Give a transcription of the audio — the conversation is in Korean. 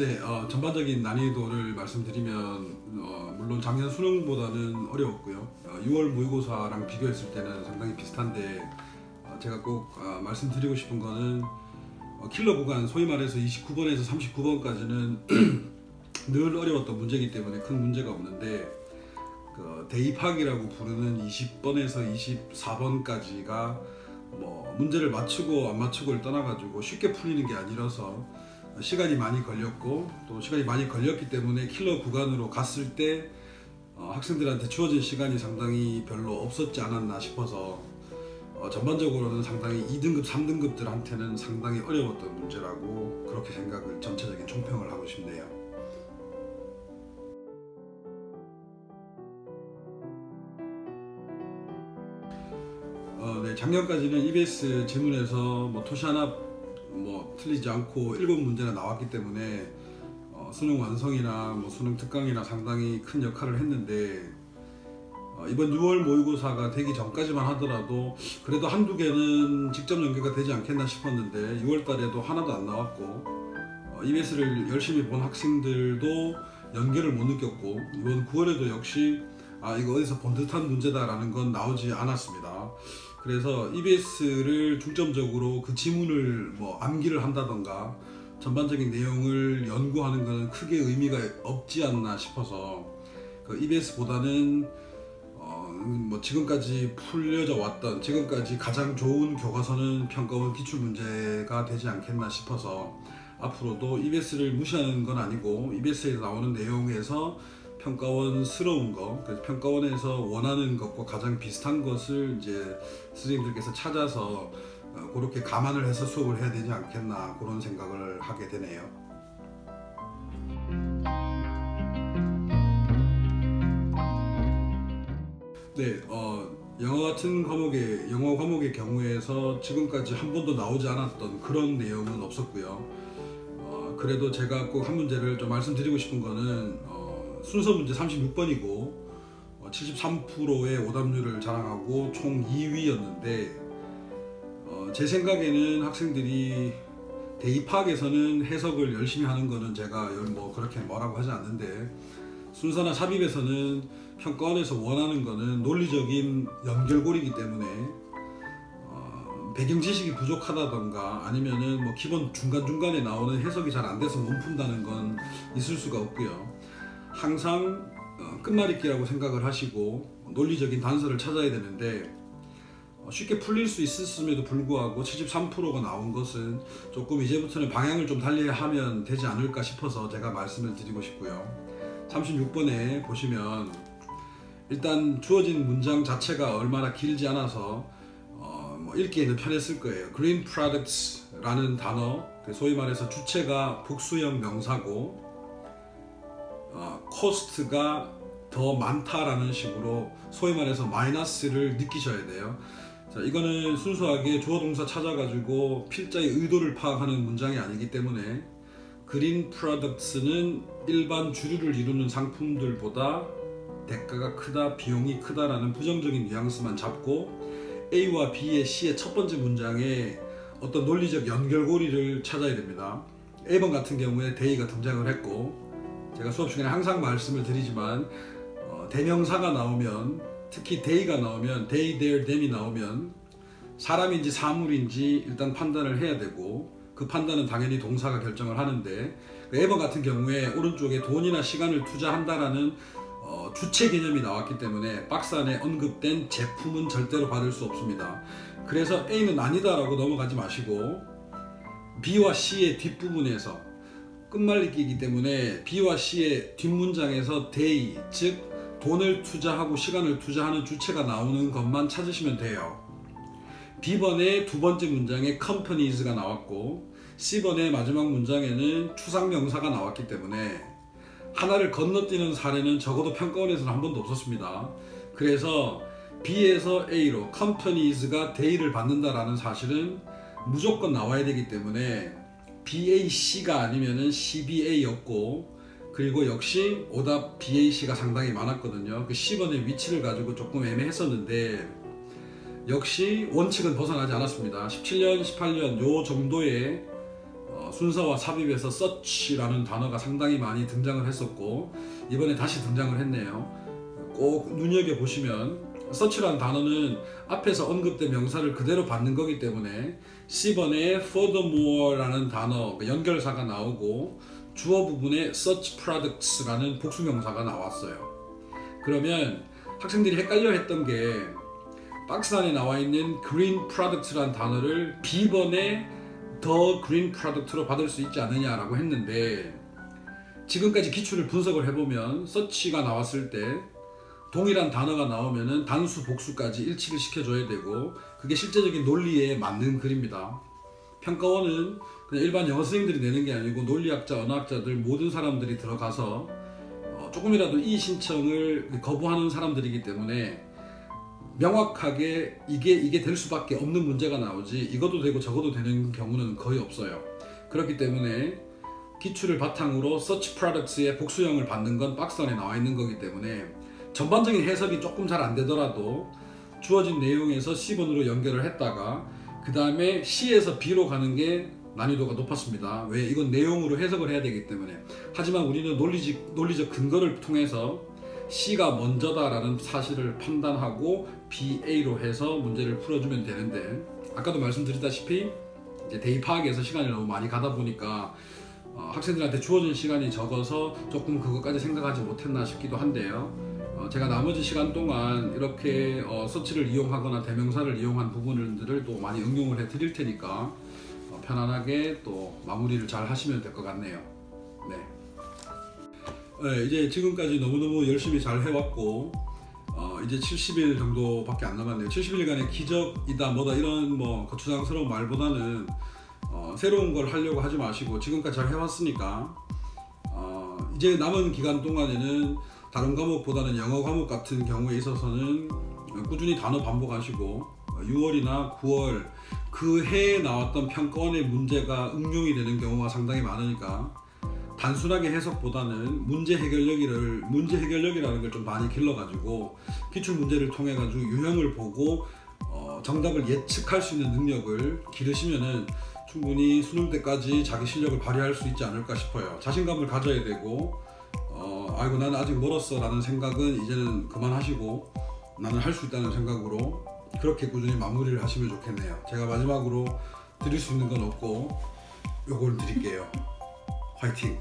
네, 전반적인 난이도를 말씀드리면 물론 작년 수능보다는 어려웠고요. 6월 모의고사랑 비교했을 때는 상당히 비슷한데 제가 꼭 말씀드리고 싶은 거는 킬러 구간, 소위 말해서 29번에서 39번까지는 늘 어려웠던 문제이기 때문에 큰 문제가 없는데 대입학이라고 부르는 20번에서 24번까지가 문제를 맞추고 안 맞추고를 떠나가지고 쉽게 풀리는 게 아니라서 시간이 많이 걸렸고, 또 시간이 많이 걸렸기 때문에 킬러 구간으로 갔을 때 학생들한테 주어진 시간이 상당히 별로 없었지 않았나 싶어서 전반적으로는 상당히 2등급, 3등급들한테는 상당히 어려웠던 문제라고 그렇게 생각을, 전체적인 총평을 하고 싶네요. 네, 작년까지는 EBS 지문에서 토시 하나 틀리지 않고 7문제나 나왔기 때문에 수능 완성이나 수능 특강이나 상당히 큰 역할을 했는데 이번 6월 모의고사가 되기 전까지만 하더라도 그래도 한두 개는 직접 연계가 되지 않겠나 싶었는데 6월 달에도 하나도 안 나왔고 EBS를 열심히 본 학생들도 연계를 못 느꼈고, 이번 9월에도 역시 이거 어디서 본 듯한 문제다 라는 건 나오지 않았습니다. 그래서 EBS를 중점적으로 그 지문을 암기를 한다던가 전반적인 내용을 연구하는 것은 크게 의미가 없지 않나 싶어서 EBS보다는 지금까지 풀려져 왔던, 지금까지 가장 좋은 교과서는 평가원 기출문제가 되지 않겠나 싶어서 앞으로도 EBS를 무시하는 건 아니고 EBS에 나오는 내용에서 평가원스러운 거, 평가원에서 원하는 것과 가장 비슷한 것을 이제 선생님들께서 찾아서 그렇게 감안을 해서 수업을 해야 되지 않겠나, 그런 생각을 하게 되네요. 네, 영어 과목의 경우에서 지금까지 한 번도 나오지 않았던 그런 내용은 없었고요. 그래도 제가 꼭 한 문제를 좀 말씀드리고 싶은 거는 순서 문제 36번이고 73%의 오답률을 자랑하고 총 2위였는데 제 생각에는 학생들이 대입학에서는 해석을 열심히 하는 거는 제가 그렇게 뭐라고 하지 않는데, 순서나 삽입에서는 평가원에서 원하는 거는 논리적인 연결고리이기 때문에 배경 지식이 부족하다던가 아니면은 기본 중간중간에 나오는 해석이 잘 안 돼서 못 푼다는 건 있을 수가 없고요. 항상 끝말잇기라고 생각을 하시고 논리적인 단서를 찾아야 되는데 쉽게 풀릴 수 있었음에도 불구하고 73%가 나온 것은 조금 이제부터는 방향을 좀 달리하면 되지 않을까 싶어서 제가 말씀을 드리고 싶고요. 36번에 보시면 일단 주어진 문장 자체가 얼마나 길지 않아서 읽기에는 편했을 거예요. Green Products 라는 단어, 소위 말해서 주체가 복수형 명사고 코스트가 더 많다라는 식으로 소위 말해서 마이너스를 느끼셔야 돼요. 자, 이거는 순수하게 주어 동사 찾아가지고 필자의 의도를 파악하는 문장이 아니기 때문에 그린 프로덕트스는 일반 주류를 이루는 상품들보다 대가가 크다, 비용이 크다라는 부정적인 뉘앙스만 잡고 A와 B의 C의 첫 번째 문장에 어떤 논리적 연결고리를 찾아야 됩니다. A번 같은 경우에 they가 등장을 했고, 제가 수업 시간에 항상 말씀을 드리지만 대명사가 나오면, 특히 they가 나오면, they, their, them이 나오면 사람인지 사물인지 일단 판단을 해야 되고, 그 판단은 당연히 동사가 결정을 하는데, A번 같은 경우에 오른쪽에 돈이나 시간을 투자한다라는 주체 개념이 나왔기 때문에 박스 안에 언급된 제품은 절대로 받을 수 없습니다. 그래서 A는 아니다 라고 넘어가지 마시고 B와 C의 뒷부분에서, 끝말잇기이기 때문에 B와 C의 뒷문장에서 they, 즉 돈을 투자하고 시간을 투자하는 주체가 나오는 것만 찾으시면 돼요. B번의 두 번째 문장에 companies가 나왔고 C번의 마지막 문장에는 추상명사가 나왔기 때문에 하나를 건너뛰는 사례는 적어도 평가원에서는 한 번도 없었습니다. 그래서 B에서 A로 companies가 they를 받는다라는 사실은 무조건 나와야 되기 때문에 BAC가 아니면은 CBA였고, 그리고 역시 오답 BAC가 상당히 많았거든요. 그 C번의 위치를 가지고 조금 애매했었는데 역시 원칙은 벗어나지 않았습니다. 17년, 18년 요 정도의 순서와 삽입에서 search라는 단어가 상당히 많이 등장을 했었고 이번에 다시 등장을 했네요. 꼭 눈여겨보시면 search라는 단어는 앞에서 언급된 명사를 그대로 받는 거기 때문에 C번에 furthermore라는 단어 연결사가 나오고 주어 부분에 search products라는 복수명사가 나왔어요. 그러면 학생들이 헷갈려 했던 게 박스 안에 나와 있는 green products라는 단어를 B번에 the green product로 받을 수 있지 않느냐라고 했는데 지금까지 기출을 분석을 해보면 search가 나왔을 때 동일한 단어가 나오면은 단수 복수까지 일치를 시켜줘야 되고 그게 실제적인 논리에 맞는 글입니다. 평가원은 그냥 일반 영어선생님들이 내는 게 아니고 논리학자, 언어학자들 모든 사람들이 들어가서 조금이라도 이 신청을 거부하는 사람들이기 때문에 명확하게 이게 될 수밖에 없는 문제가 나오지 이것도 되고 저것도 되는 경우는 거의 없어요. 그렇기 때문에 기출을 바탕으로 search products의 복수형을 받는 건 박스 안에 나와 있는 거기 때문에 전반적인 해석이 조금 잘 안 되더라도 주어진 내용에서 C번으로 연결을 했다가 그 다음에 C에서 B로 가는 게 난이도가 높았습니다. 왜? 이건 내용으로 해석을 해야 되기 때문에. 하지만 우리는 논리적 근거를 통해서 C가 먼저다라는 사실을 판단하고 BA로 해서 문제를 풀어주면 되는데 아까도 말씀드렸다시피 이제 대입하기에서 시간이 너무 많이 가다 보니까 학생들한테 주어진 시간이 적어서 조금 그것까지 생각하지 못했나 싶기도 한데요. 제가 나머지 시간 동안 이렇게 서치를 이용하거나 대명사를 이용한 부분들을 또 많이 응용을 해 드릴 테니까 편안하게 또 마무리를 잘 하시면 될 것 같네요. 네, 이제 지금까지 너무너무 열심히 잘 해왔고 이제 70일 정도밖에 안 남았네요. 70일간의 기적이다 뭐다 이런 거추장스러운 말보다는 새로운 걸 하려고 하지 마시고 지금까지 잘 해왔으니까 이제 남은 기간 동안에는 다른 과목보다는 영어 과목 같은 경우에 있어서는 꾸준히 단어 반복하시고 6월이나 9월 그 해에 나왔던 평가원의 문제가 응용이 되는 경우가 상당히 많으니까 단순하게 해석보다는 문제 해결력이라는 걸 좀 많이 길러가지고 기출 문제를 통해 가지고 유형을 보고 정답을 예측할 수 있는 능력을 기르시면은 충분히 수능 때까지 자기 실력을 발휘할 수 있지 않을까 싶어요. 자신감을 가져야 되고 아이고 나는 아직 멀었어 라는 생각은 이제는 그만하시고 나는 할 수 있다는 생각으로 그렇게 꾸준히 마무리를 하시면 좋겠네요. 제가 마지막으로 드릴 수 있는 건 없고 요걸 드릴게요. 화이팅!